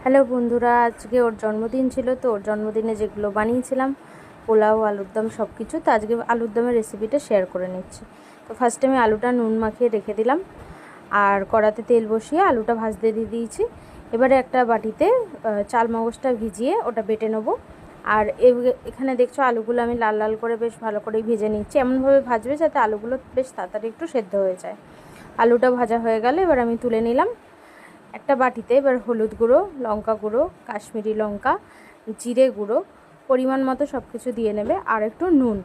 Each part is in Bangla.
হ্যালো বন্ধুরা, আজকে ওর জন্মদিন ছিল। তো ওর জন্মদিনে যেগুলো বানিয়েছিলাম, পোলাও, আলুর দম সব কিছু, তো আজকে আলুর দমের রেসিপিটা শেয়ার করে নিচ্ছি। তো ফার্স্টে আমি আলুটা নুন মাখিয়ে রেখে দিলাম, আর কড়াতে তেল বসিয়ে আলুটা ভাজতে দিয়ে দিয়েছি। এবারে একটা বাটিতে চাল মগজটা ভিজিয়ে ওটা বেটে নেবো। আর এখানে দেখছো আলুগুলো আমি লাল লাল করে বেশ ভালো করেই ভেজে নিচ্ছি। এমনভাবে ভাজবে যাতে আলুগুলো বেশ তাড়াতাড়ি একটু সেদ্ধ হয়ে যায়। আলুটা ভাজা হয়ে গেলে এবার আমি তুলে নিলাম একটা বাটিতে। এবার হলুদ গুঁড়ো, লঙ্কা গুঁড়ো, কাশ্মীরি লঙ্কা, জিরে গুঁড়ো পরিমাণ মতো সব কিছু দিয়ে নেবে, আর একটু নুন,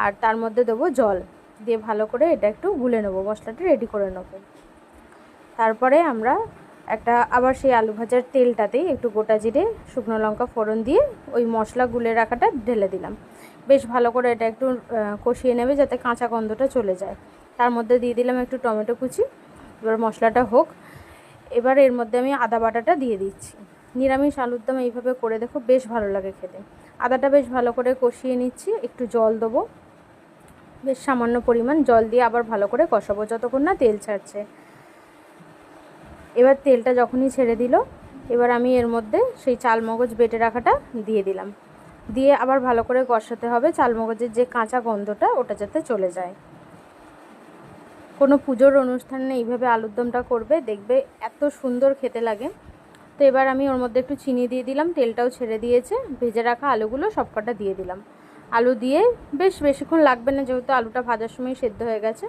আর তার মধ্যে দেবো জল দিয়ে ভালো করে এটা একটু গুলে নেবো, মশলাটা রেডি করে নেবো। তারপরে আমরা আবার সেই আলু ভাজার তেলটাতেই একটু গোটা জিরে, শুকনো লঙ্কা ফোড়ন দিয়ে ওই মশলা গুলে রাখাটা ঢেলে দিলাম। বেশ ভালো করে এটা একটু কষিয়ে নেবে যাতে কাঁচা গন্ধটা চলে যায়। তার মধ্যে দিয়ে দিলাম একটু টমেটো কুচি। এবার মশলাটা হোক। এবার এর মধ্যে আমি আদা বাটাটা দিয়ে দিচ্ছি। নিরামিষ আলুর দম এইভাবে করে দেখো, বেশ ভালো লাগে খেতে। আদাটা বেশ ভালো করে কষিয়ে নিচ্ছি। একটু জল দেবো, বেশ সামান্য পরিমাণ জল দিয়ে আবার ভালো করে কষাবো যতক্ষণ না তেল ছাড়ছে। এবার তেলটা যখনই ছেড়ে দিল, এবার আমি এর মধ্যে সেই চাল মগজ বেটে রাখাটা দিয়ে দিলাম। দিয়ে আবার ভালো করে কষাতে হবে, চাল মগজের যে কাঁচা গন্ধটা ওটা যাতে চলে যায়। কোনো পুজোর অনুষ্ঠানে এইভাবে আলুর দমটা করবে, দেখবে এত সুন্দর খেতে লাগে। তো এবার আমি ওর মধ্যে একটু চিনি দিয়ে দিলাম, তেলটাও ছেড়ে দিয়েছে। ভেজে রাখা আলুগুলো সবকটা দিয়ে দিলাম। আলু দিয়ে বেশ বেশিক্ষণ লাগবে না, যেহেতু আলুটা ভাজার সময় সেদ্ধ হয়ে গেছে।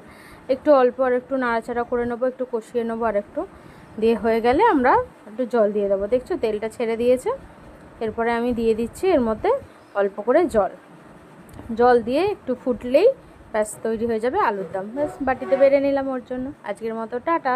একটু অল্প আর একটু নাড়াচাড়া করে নেবো, একটু কষিয়ে নেবো, আর একটু দিয়ে হয়ে গেলে আমরা একটু জল দিয়ে দেবো। দেখছো তেলটা ছেড়ে দিয়েছে। এরপরে আমি দিয়ে দিচ্ছি এর মধ্যে অল্প করে জল দিয়ে একটু ফুটলেই ব্যাস তৈরি হয়ে যাবে আলুর দম। ব্যাস বাটিতে বেড়ে নিলাম ওর জন্য। আজকের মতো টাটা।